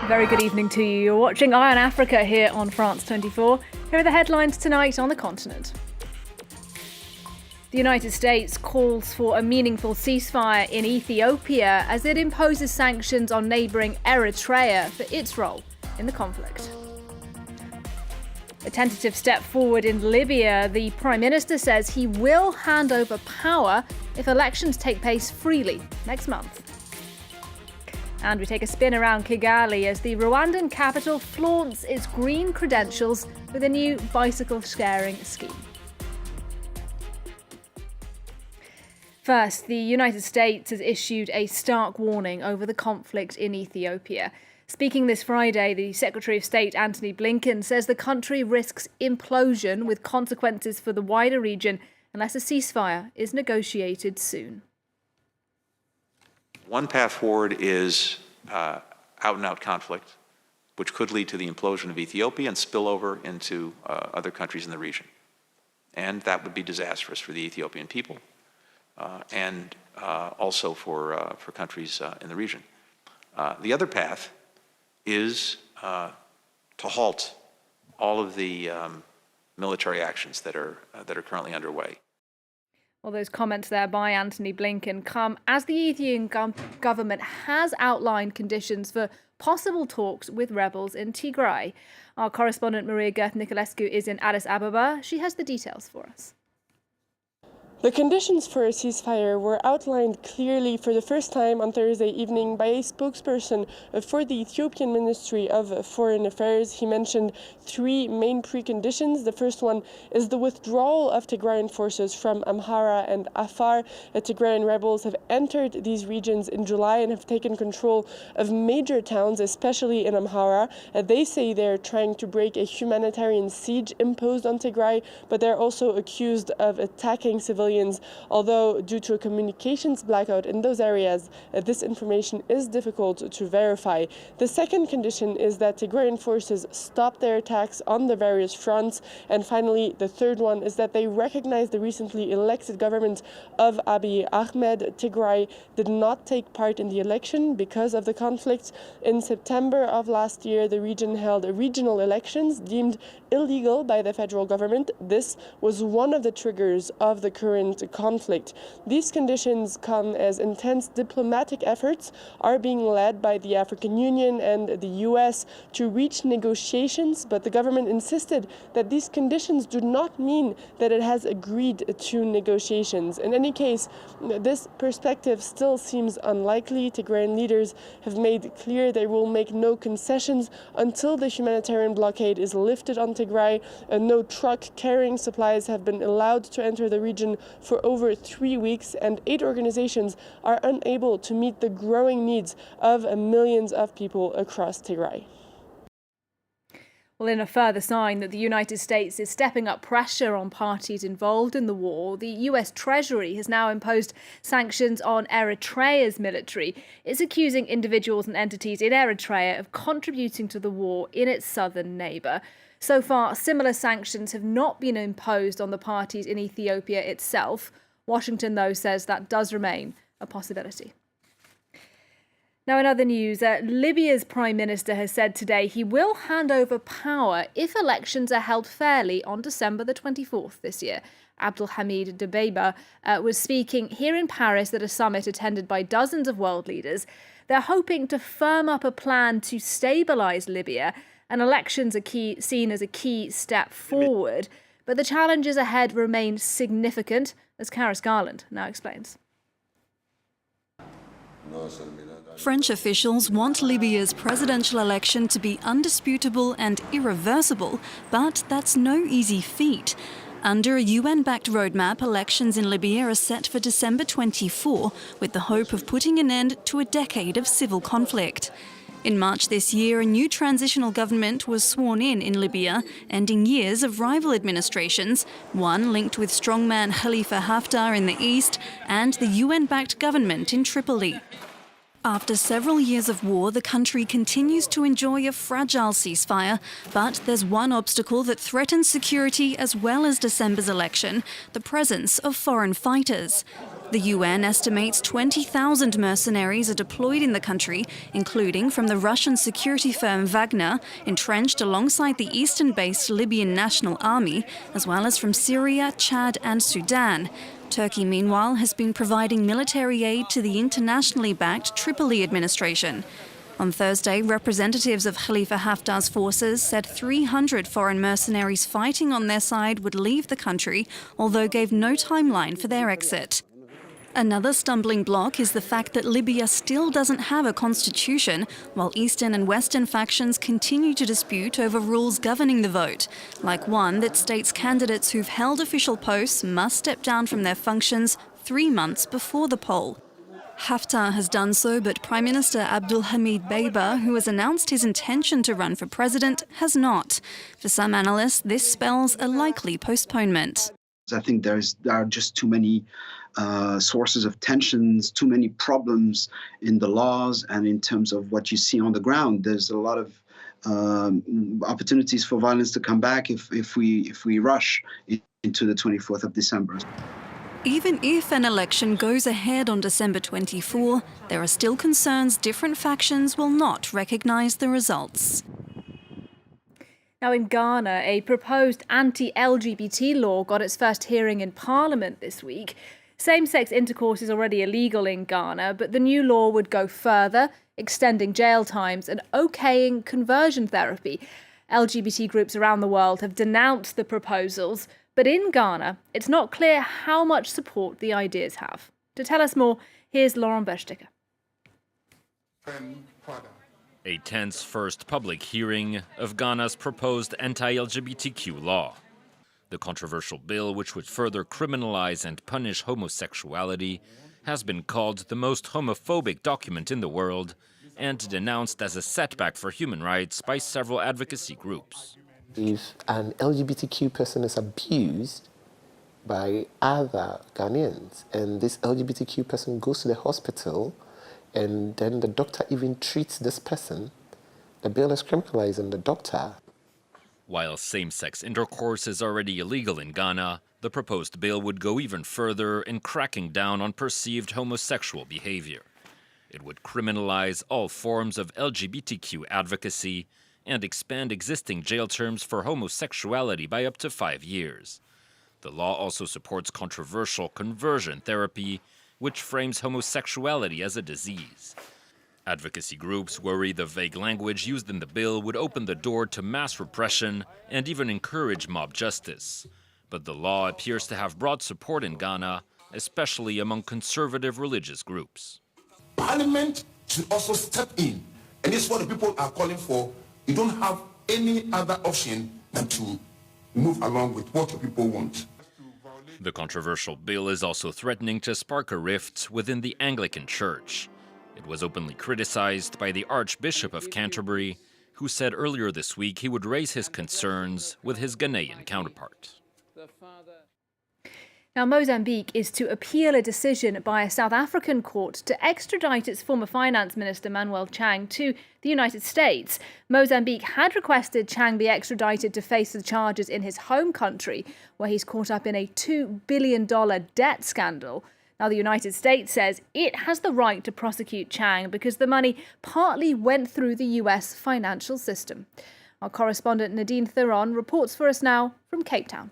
Very good evening to you. You're watching Eye on Africa here on France 24. Here are the headlines tonight on the continent. The United States calls for a meaningful ceasefire in Ethiopia as it imposes sanctions on neighbouring Eritrea for its role in the conflict. A tentative step forward in Libya, the Prime Minister says he will hand over power if elections take place freely next month. And we take a spin around Kigali as the Rwandan capital flaunts its green credentials with a new bicycle sharing scheme. First, the United States has issued a stark warning over the conflict in Ethiopia. Speaking this Friday, the Secretary of State Antony Blinken says the country risks implosion with consequences for the wider region unless a ceasefire is negotiated soon. One path forward is out-and-out conflict, which could lead to the implosion of Ethiopia and spill over into other countries in the region. And that would be disastrous for the Ethiopian people and also for countries in the region. The other path is to halt all of the military actions that are currently underway. Well, those comments there by Antony Blinken come as the Ethiopian government has outlined conditions for possible talks with rebels in Tigray. Our correspondent Maria Gerth-Nicolescu is in Addis Ababa. She has the details for us. The conditions for a ceasefire were outlined clearly for the first time on Thursday evening by a spokesperson for the Ethiopian Ministry of Foreign Affairs. He mentioned three main preconditions. The first one is the withdrawal of Tigrayan forces from Amhara and Afar. The Tigrayan rebels have entered these regions in July and have taken control of major towns, especially in Amhara. They say they're trying to break a humanitarian siege imposed on Tigray, but they're also accused of attacking civilians. Although due to a communications blackout in those areas, this information is difficult to verify. The second condition is that Tigrayan forces stop their attacks on the various fronts. And finally, the third one is that they recognize the recently elected government of Abiy Ahmed. Tigray did not take part in the election because of the conflict. In September of last year, the region held regional elections deemed illegal by the federal government. This was one of the triggers of the current conflict. These conditions come as intense diplomatic efforts are being led by the African Union and the US to reach negotiations, but the government insisted that these conditions do not mean that it has agreed to negotiations. In any case, this perspective still seems unlikely. Tigrayan leaders have made clear they will make no concessions until the humanitarian blockade is lifted on Tigray. No truck carrying supplies have been allowed to enter the region for over 3 weeks, and 8 organizations are unable to meet the growing needs of millions of people across Tigray. Well, in a further sign that the United States is stepping up pressure on parties involved in the war, the US Treasury has now imposed sanctions on Eritrea's military. It's accusing individuals and entities in Eritrea of contributing to the war in its southern neighbour. So far, similar sanctions have not been imposed on the parties in Ethiopia itself. Washington, though, says that does remain a possibility. Now, in other news, Libya's Prime Minister has said today he will hand over power if elections are held fairly on December the 24th this year. Abdelhamid Dbeibeh was speaking here in Paris at a summit attended by dozens of world leaders. They're hoping to firm up a plan to stabilise Libya, and elections are seen as a key step forward. But the challenges ahead remain significant, as Karis Garland now explains. French officials want Libya's presidential election to be undisputable and irreversible, but that's no easy feat. Under a UN-backed roadmap, elections in Libya are set for December 24, with the hope of putting an end to a decade of civil conflict. In March this year, a new transitional government was sworn in Libya, ending years of rival administrations, one linked with strongman Khalifa Haftar in the east and the UN-backed government in Tripoli. After several years of war, the country continues to enjoy a fragile ceasefire, but there's one obstacle that threatens security as well as December's election: the presence of foreign fighters. The UN estimates 20,000 mercenaries are deployed in the country, including from the Russian security firm Wagner, entrenched alongside the eastern-based Libyan National Army, as well as from Syria, Chad and Sudan. Turkey, meanwhile, has been providing military aid to the internationally backed Tripoli administration. On Thursday, representatives of Khalifa Haftar's forces said 300 foreign mercenaries fighting on their side would leave the country, although gave no timeline for their exit. Another stumbling block is the fact that Libya still doesn't have a constitution, while eastern and western factions continue to dispute over rules governing the vote, like one that states candidates who've held official posts must step down from their functions 3 months before the poll. Haftar has done so, but Prime Minister Abdul Hamid Deiba, who has announced his intention to run for president, has not. For some analysts, this spells a likely postponement. I think there are just too many sources of tensions, too many problems in the laws and in terms of what you see on the ground. There's a lot of opportunities for violence to come back if we rush into the 24th of December. Even if an election goes ahead on December 24, there are still concerns different factions will not recognise the results. Now in Ghana, a proposed anti-LGBT law got its first hearing in Parliament this week. Same-sex intercourse is already illegal in Ghana, but the new law would go further, extending jail times and okaying conversion therapy. LGBT groups around the world have denounced the proposals, but in Ghana, it's not clear how much support the ideas have. To tell us more, here's Laurent Bersticker. A tense first public hearing of Ghana's proposed anti-LGBTQ law. The controversial bill, which would further criminalize and punish homosexuality, has been called the most homophobic document in the world and denounced as a setback for human rights by several advocacy groups. If an LGBTQ person is abused by other Ghanaians and this LGBTQ person goes to the hospital and then the doctor even treats this person, the bill is criminalizing the doctor. While same-sex intercourse is already illegal in Ghana, the proposed bill would go even further in cracking down on perceived homosexual behavior. It would criminalize all forms of LGBTQ advocacy and expand existing jail terms for homosexuality by up to 5 years. The law also supports controversial conversion therapy, which frames homosexuality as a disease. Advocacy groups worry the vague language used in the bill would open the door to mass repression and even encourage mob justice. But the law appears to have broad support in Ghana, especially among conservative religious groups. Parliament should also step in, and this is what the people are calling for. You don't have any other option than to move along with what the people want. The controversial bill is also threatening to spark a rift within the Anglican Church. It was openly criticized by the Archbishop of Canterbury, who said earlier this week he would raise his concerns with his Ghanaian counterpart. Now, Mozambique is to appeal a decision by a South African court to extradite its former finance minister, Manuel Chang, to the United States. Mozambique had requested Chang be extradited to face the charges in his home country, where he's caught up in a $2 billion debt scandal. Now, the United States says it has the right to prosecute Chang because the money partly went through the US financial system. Our correspondent Nadine Theron reports for us now from Cape Town.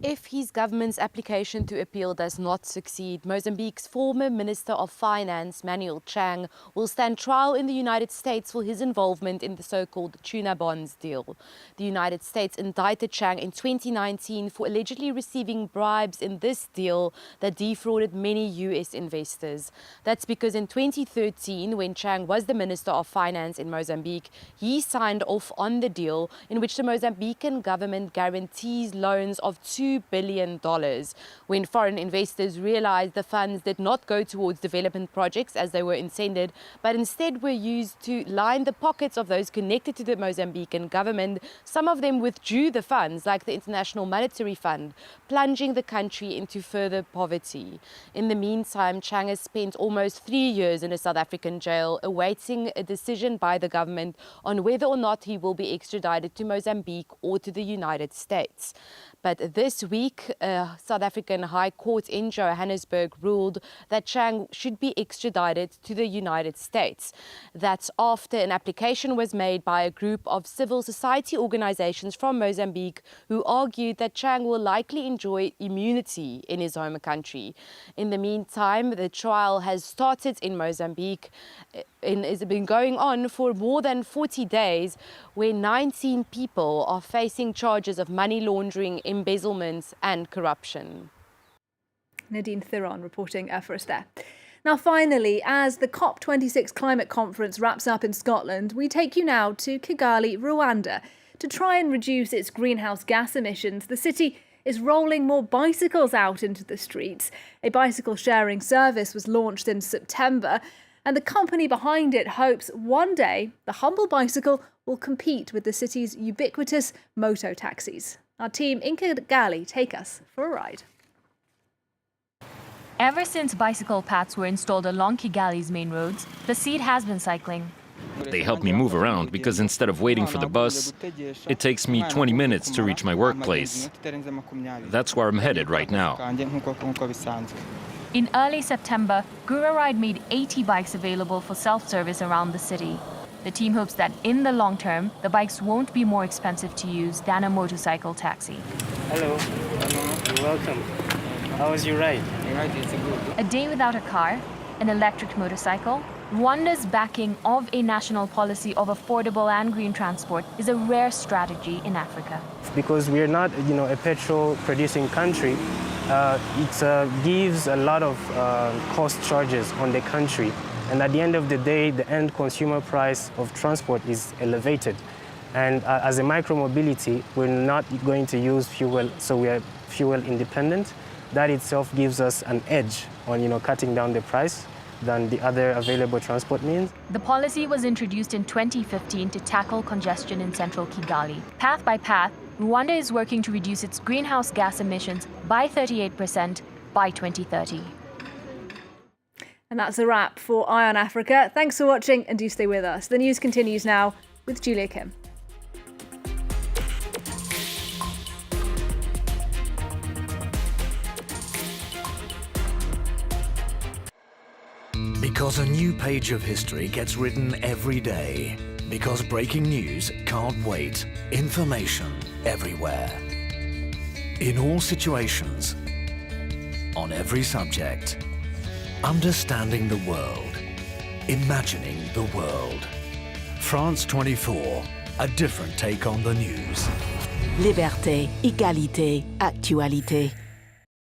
If his government's application to appeal does not succeed, Mozambique's former Minister of Finance, Manuel Chang, will stand trial in the United States for his involvement in the so-called tuna bonds deal. The United States indicted Chang in 2019 for allegedly receiving bribes in this deal that defrauded many US investors. That's because in 2013, when Chang was the Minister of Finance in Mozambique, he signed off on the deal in which the Mozambican government guarantees loans of $2 billion. When foreign investors realized the funds did not go towards development projects as they were intended, but instead were used to line the pockets of those connected to the Mozambican government, some of them withdrew the funds, like the International Monetary Fund, plunging the country into further poverty. In the meantime, Chang has spent almost 3 years in a South African jail, awaiting a decision by the government on whether or not he will be extradited to Mozambique or to the United States. But this This week, South African High Court in Johannesburg ruled that Chang should be extradited to the United States. That's after an application was made by a group of civil society organizations from Mozambique who argued that Chang will likely enjoy immunity in his home country. In the meantime, the trial has started in Mozambique and has been going on for more than 40 days, where 19 people are facing charges of money laundering, embezzlement and corruption. Nadine Thiron reporting for us there. Now finally, as the COP26 climate conference wraps up in Scotland, we take you now to Kigali, Rwanda. To try and reduce its greenhouse gas emissions, the city is rolling more bicycles out into the streets. A bicycle sharing service was launched in September, and the company behind it hopes one day the humble bicycle will compete with the city's ubiquitous moto taxis. Our team in Kigali take us for a ride. Ever since bicycle paths were installed along Kigali's main roads, the seed has been cycling. They help me move around because instead of waiting for the bus, it takes me 20 minutes to reach my workplace. That's where I'm headed right now. In early September, Gura Ride made 80 bikes available for self-service around the city. The team hopes that in the long term, the bikes won't be more expensive to use than a motorcycle taxi. Hello, you're welcome. How was your ride? A day without a car, an electric motorcycle, Rwanda's backing of a national policy of affordable and green transport is a rare strategy in Africa. Because we're not, a petrol-producing country, it gives a lot of cost charges on the country. And at the end of the day, the end consumer price of transport is elevated. And as a micromobility, we're not going to use fuel, so we are fuel independent. That itself gives us an edge on, cutting down the price than the other available transport means. The policy was introduced in 2015 to tackle congestion in central Kigali. Path by path, Rwanda is working to reduce its greenhouse gas emissions by 38% by 2030. And that's a wrap for Eye on Africa. Thanks for watching and do stay with us. The news continues now with Julia Kim. Because a new page of history gets written every day. Because breaking news can't wait. Information everywhere. In all situations. On every subject. Understanding the world. Imagining the world. France 24. A different take on the news. Liberté, égalité, actualité.